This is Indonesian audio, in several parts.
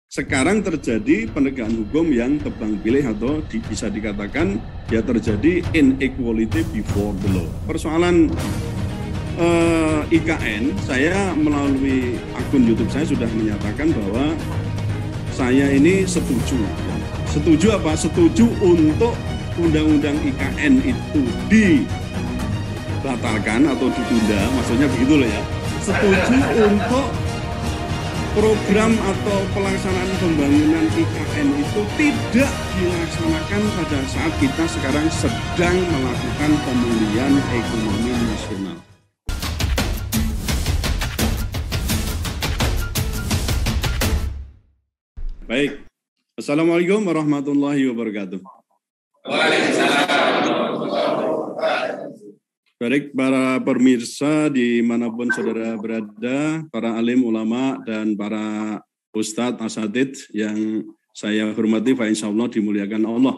sekarang terjadi penegakan hukum yang tebang pilih atau bisa dikatakan ya terjadi inequality before the law. Persoalan IKN, saya melalui akun YouTube saya sudah menyatakan bahwa saya ini setuju. Setuju apa? Setuju untuk undang-undang IKN itu dibatalkan atau ditunda, maksudnya begitu loh ya. Setuju untuk program atau pelaksanaan pembangunan IKN itu tidak dilaksanakan pada saat kita sekarang sedang melakukan pemulihan ekonomi nasional. Baik, Assalamualaikum warahmatullahi wabarakatuh. Baik, para pemirsa dimanapun saudara berada, para alim ulama dan para ustadz asatidz yang saya hormati, insya Allah dimuliakan Allah.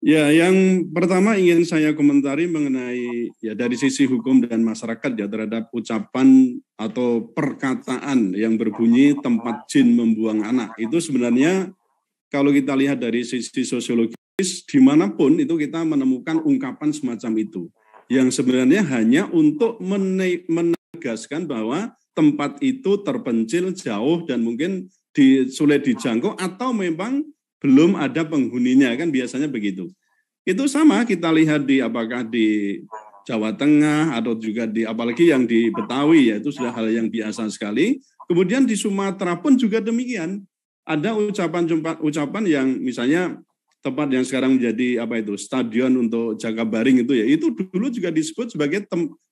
Ya, yang pertama ingin saya komentari mengenai ya dari sisi hukum dan masyarakat ya terhadap ucapan atau perkataan yang berbunyi tempat jin membuang anak. Itu sebenarnya kalau kita lihat dari sisi sosiologis dimanapun itu kita menemukan ungkapan semacam itu. Yang sebenarnya hanya untuk menegaskan bahwa tempat itu terpencil jauh dan mungkin sulit dijangkau atau memang belum ada penghuninya, kan biasanya begitu. Itu sama kita lihat apakah di Jawa Tengah atau juga apalagi yang di Betawi ya itu sudah hal yang biasa sekali. Kemudian di Sumatera pun juga demikian. Ada ucapan yang misalnya tempat yang sekarang menjadi stadion untuk Jakabaring itu ya, itu dulu juga disebut sebagai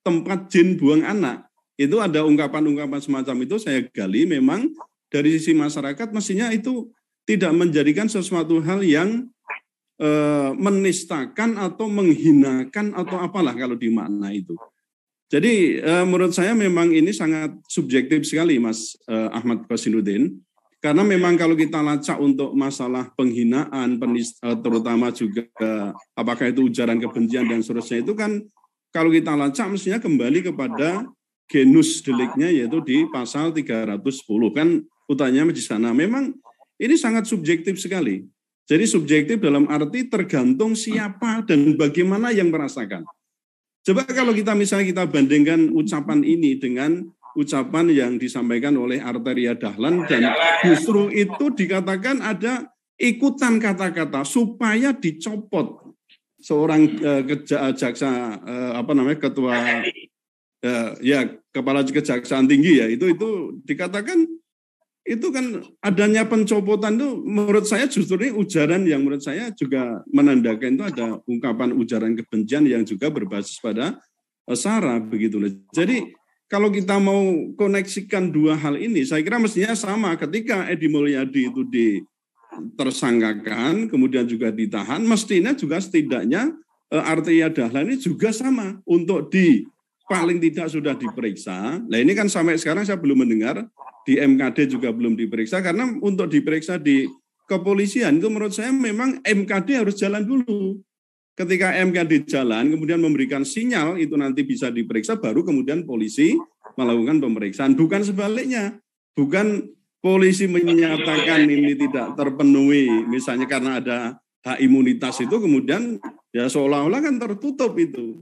tempat jin buang anak. Itu ada ungkapan-ungkapan semacam itu saya gali, memang dari sisi masyarakat mestinya itu tidak menjadikan sesuatu hal yang menistakan atau menghinakan atau apalah kalau dimakna itu. Jadi menurut saya memang ini sangat subjektif sekali Mas Ahmad Qasinuddin. Karena memang kalau kita lacak untuk masalah penghinaan, terutama juga apakah itu ujaran kebencian dan seterusnya, itu kan kalau kita lacak mestinya kembali kepada genus deliknya yaitu di pasal 310. Kan utamanya di sana. Memang ini sangat subjektif sekali. Jadi subjektif dalam arti tergantung siapa dan bagaimana yang merasakan. Coba kalau kita bandingkan ucapan ini dengan ucapan yang disampaikan oleh Arteria Dahlan dan justru itu dikatakan ada ikutan kata-kata supaya dicopot seorang jaksa ketua kepala kejaksaan tinggi ya itu dikatakan itu kan adanya pencopotan itu menurut saya justru ini ujaran yang menurut saya juga menandakan itu ada ungkapan ujaran kebencian yang juga berbasis pada sara begitu loh. Jadi kalau kita mau koneksikan dua hal ini, saya kira mestinya sama. Ketika Edi Mulyadi itu ditersangkakan, kemudian juga ditahan, mestinya juga setidaknya Arteria Dahlan ini juga sama. Untuk paling tidak sudah diperiksa. Nah ini kan sampai sekarang saya belum mendengar, di MKD juga belum diperiksa, karena untuk diperiksa di kepolisian itu menurut saya memang MKD harus jalan dulu. Ketika MKD jalan, kemudian memberikan sinyal, itu nanti bisa diperiksa, baru kemudian polisi melakukan pemeriksaan. Bukan sebaliknya, bukan polisi menyatakan ini tidak terpenuhi, misalnya karena ada hak imunitas itu, kemudian ya seolah-olah kan tertutup itu.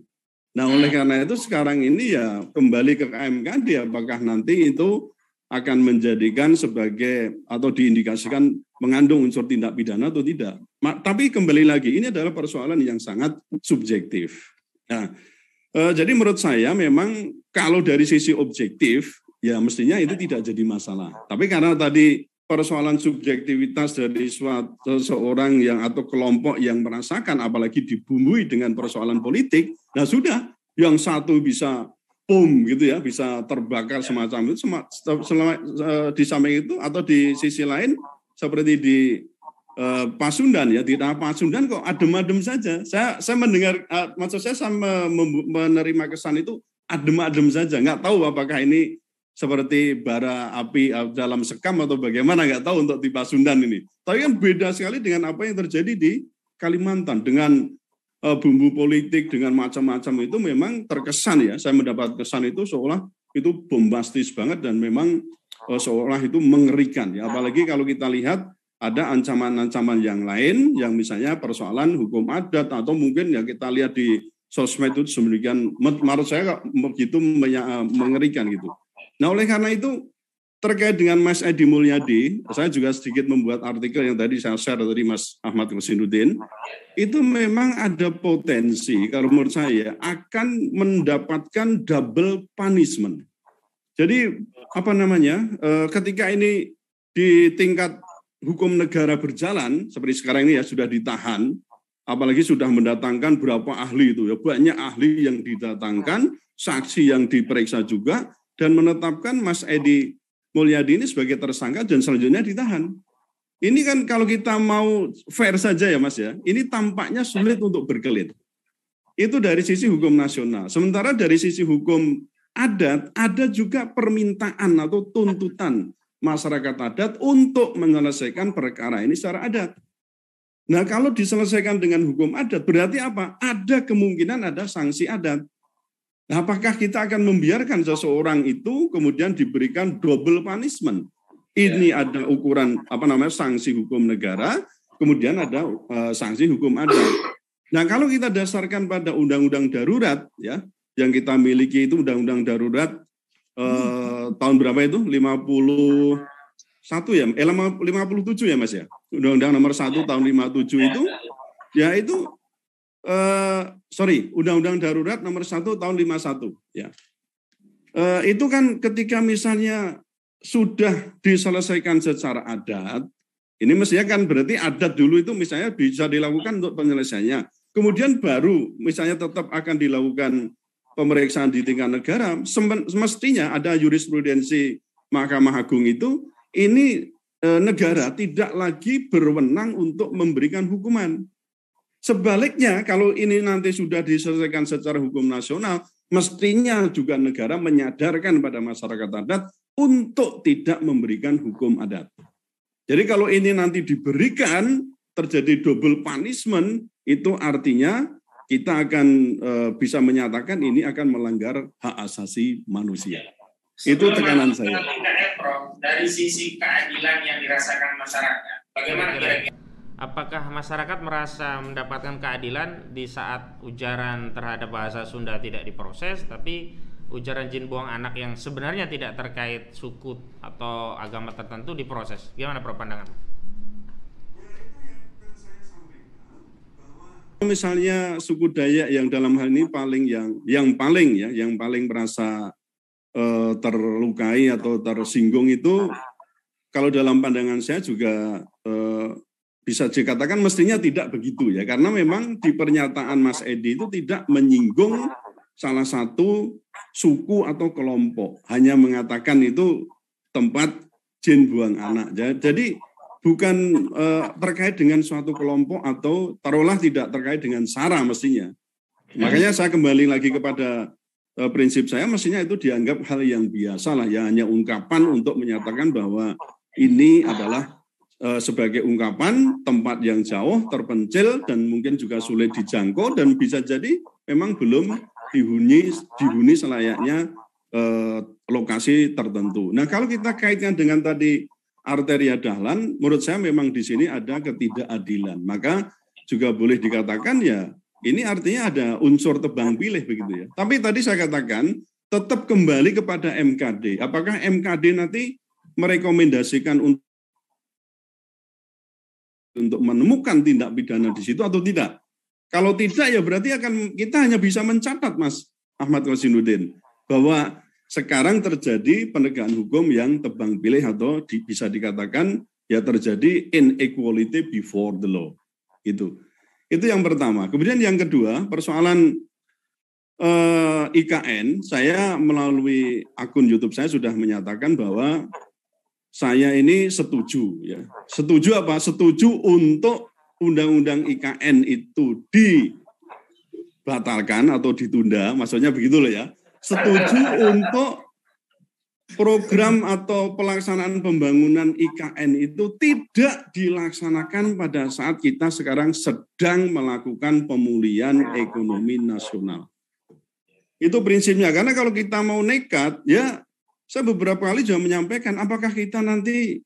Nah oleh karena itu sekarang ini ya kembali ke MKD, apakah nanti itu akan menjadikan sebagai atau diindikasikan mengandung unsur tindak pidana atau tidak. Tapi kembali lagi, ini adalah persoalan yang sangat subjektif. Nah, jadi menurut saya memang kalau dari sisi objektif, ya mestinya itu tidak jadi masalah. Tapi karena tadi persoalan subjektivitas dari seorang yang atau kelompok yang merasakan, apalagi dibumbui dengan persoalan politik, nah sudah, yang satu bisa gitu ya, bisa terbakar semacam itu, di samping itu atau di sisi lain seperti di Pasundan ya, di Pasundan kok adem-adem saja. Saya mendengar, maksud saya menerima kesan itu adem-adem saja, nggak tahu apakah ini seperti bara api dalam sekam atau bagaimana, nggak tahu untuk di Pasundan ini. Tapi kan beda sekali dengan apa yang terjadi di Kalimantan, dengan bumbu politik dengan macam-macam itu memang terkesan ya, saya mendapat kesan itu seolah itu bombastis banget dan memang seolah itu mengerikan ya, apalagi kalau kita lihat ada ancaman-ancaman yang lain yang misalnya persoalan hukum adat atau mungkin ya kita lihat di sosmed itu sedemikian, menurut saya begitu mengerikan gitu. Nah oleh karena itu terkait dengan Mas Edi Mulyadi, saya juga sedikit membuat artikel yang tadi saya share dari Mas Ahmad Rosinuddin, itu memang ada potensi kalau menurut saya akan mendapatkan double punishment. Jadi apa namanya, ketika ini di tingkat hukum negara berjalan, seperti sekarang ini ya sudah ditahan, apalagi sudah mendatangkan berapa ahli itu ya, banyak ahli yang didatangkan, saksi yang diperiksa juga, dan menetapkan Mas Edi Mulyadi ini sebagai tersangka dan selanjutnya ditahan. Ini kan kalau kita mau fair saja ya Mas ya, ini tampaknya sulit untuk berkelit. Itu dari sisi hukum nasional. Sementara dari sisi hukum adat, ada juga permintaan atau tuntutan masyarakat adat untuk menyelesaikan perkara ini secara adat. Nah, kalau diselesaikan dengan hukum adat, berarti apa? Ada kemungkinan ada sanksi adat. Nah, apakah kita akan membiarkan seseorang itu kemudian diberikan double punishment? Ini ada ukuran sanksi hukum negara, kemudian ada sanksi hukum adat. Nah, kalau kita dasarkan pada undang-undang darurat ya, yang kita miliki itu undang-undang darurat tahun berapa itu? 57 ya Mas ya. Undang-undang nomor 1 tahun 57 itu ya itu Undang-Undang Darurat nomor 1 tahun 51 ya. Itu kan ketika misalnya sudah diselesaikan secara adat, ini mestinya kan berarti adat dulu itu misalnya bisa dilakukan untuk penyelesaiannya. Kemudian baru misalnya tetap akan dilakukan pemeriksaan di tingkat negara, semestinya ada jurisprudensi Mahkamah Agung itu, ini negara tidak lagi berwenang untuk memberikan hukuman. Sebaliknya, kalau ini nanti sudah diselesaikan secara hukum nasional, mestinya juga negara menyadarkan pada masyarakat adat untuk tidak memberikan hukum adat. Jadi kalau ini nanti diberikan, terjadi double punishment, itu artinya kita akan bisa menyatakan ini akan melanggar hak asasi manusia. Itu tekanan saya. Dari sisi keadilan yang dirasakan masyarakat, bagaimana kira-kira? Apakah masyarakat merasa mendapatkan keadilan di saat ujaran terhadap bahasa Sunda tidak diproses, tapi ujaran jin buang anak yang sebenarnya tidak terkait suku atau agama tertentu diproses? Gimana Prof pandangan? Misalnya suku Dayak yang dalam hal ini yang paling merasa terlukai atau tersinggung itu, kalau dalam pandangan saya juga bisa dikatakan mestinya tidak begitu ya, karena memang di pernyataan Mas Edi itu tidak menyinggung salah satu suku atau kelompok, hanya mengatakan itu tempat jin buang anak. Jadi bukan terkait dengan suatu kelompok atau taruhlah tidak terkait dengan SARA mestinya. Makanya saya kembali lagi kepada prinsip saya, mestinya itu dianggap hal yang biasa lah ya, hanya ungkapan untuk menyatakan bahwa ini adalah sebagai ungkapan tempat yang jauh, terpencil, dan mungkin juga sulit dijangkau, dan bisa jadi memang belum dihuni selayaknya lokasi tertentu. Nah, kalau kita kaitkan dengan tadi arteria dahlan, menurut saya memang di sini ada ketidakadilan. Maka juga boleh dikatakan ya, ini artinya ada unsur tebang pilih begitu ya. Tapi tadi saya katakan tetap kembali kepada MKD. Apakah MKD nanti merekomendasikan untuk menemukan tindak pidana di situ atau tidak? Kalau tidak ya berarti kita hanya bisa mencatat Mas Ahmad Rosinuddin bahwa sekarang terjadi penegakan hukum yang tebang pilih atau bisa dikatakan ya terjadi inequality before the law. Itu yang pertama. Kemudian yang kedua, persoalan IKN, saya melalui akun YouTube saya sudah menyatakan bahwa saya ini setuju ya. Setuju apa? Setuju untuk undang-undang IKN itu dibatalkan atau ditunda, maksudnya begitu loh ya. Setuju untuk program atau pelaksanaan pembangunan IKN itu tidak dilaksanakan pada saat kita sekarang sedang melakukan pemulihan ekonomi nasional. Itu prinsipnya, karena kalau kita mau nekat, ya saya beberapa kali juga menyampaikan apakah kita nanti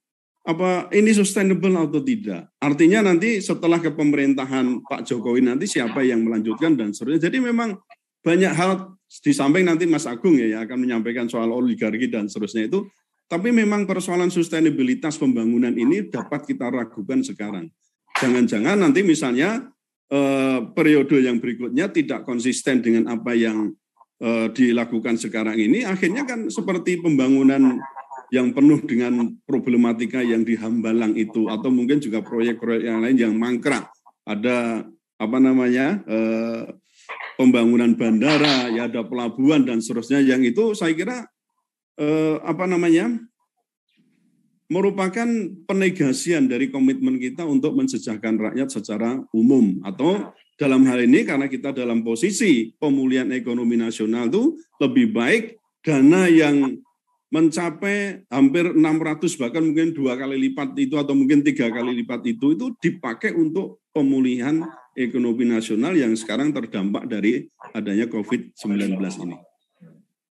ini sustainable atau tidak. Artinya nanti setelah kepemerintahan Pak Jokowi nanti siapa yang melanjutkan dan seterusnya. Jadi memang banyak hal di samping nanti Mas Agung ya akan menyampaikan soal oligarki dan seterusnya itu. Tapi memang persoalan sustainabilitas pembangunan ini dapat kita ragukan sekarang. Jangan-jangan nanti misalnya periode yang berikutnya tidak konsisten dengan apa yang dilakukan sekarang ini, akhirnya kan seperti pembangunan yang penuh dengan problematika yang di Hambalang itu, atau mungkin juga proyek-proyek yang lain yang mangkrak. Ada pembangunan bandara, ya ada pelabuhan dan seterusnya, yang itu saya kira merupakan penegasian dari komitmen kita untuk mensejahterakan rakyat secara umum. Atau dalam hal ini karena kita dalam posisi pemulihan ekonomi nasional itu lebih baik dana yang mencapai hampir 600 bahkan mungkin 2 kali lipat itu atau mungkin 3 kali lipat itu dipakai untuk pemulihan ekonomi nasional yang sekarang terdampak dari adanya COVID-19 ini.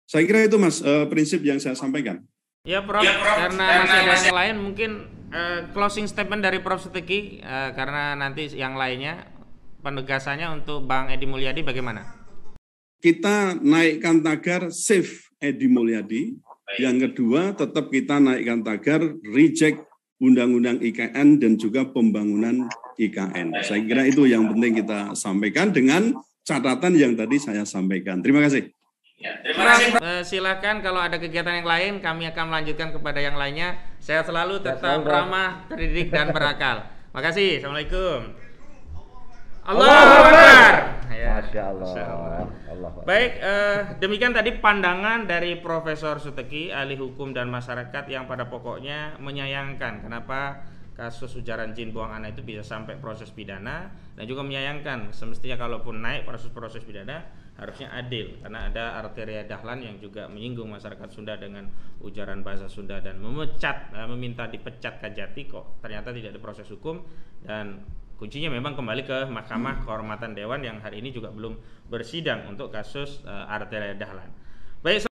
Saya kira itu Mas prinsip yang saya sampaikan. Ya Prof, karena masih ada yang lain mungkin closing statement dari Prof Suteki karena nanti yang lainnya penegasannya untuk Bang Edi Mulyadi bagaimana? Kita naikkan tagar save Edi Mulyadi. Yang kedua, tetap kita naikkan tagar reject Undang-Undang IKN dan juga pembangunan IKN. Saya kira itu yang penting kita sampaikan dengan catatan yang tadi saya sampaikan. Terima kasih. Ya, terima kasih. Silakan kalau ada kegiatan yang lain, kami akan melanjutkan kepada yang lainnya. Sehat selalu, tetap ramah, terdidik, dan berakal. Makasih. Assalamualaikum. Allahu Akbar. Masya Allah. Baik, demikian tadi pandangan dari Profesor Suteki, ahli hukum dan masyarakat yang pada pokoknya menyayangkan kenapa kasus ujaran jin buang anak itu bisa sampai proses pidana, dan juga menyayangkan semestinya kalaupun naik proses pidana harusnya adil karena ada Arteria Dahlan yang juga menyinggung masyarakat Sunda dengan ujaran bahasa Sunda dan meminta dipecat Kajati kok ternyata tidak ada proses hukum, dan kuncinya memang kembali ke Mahkamah Kehormatan Dewan yang hari ini juga belum bersidang untuk kasus Arteria Dahlan. Baik.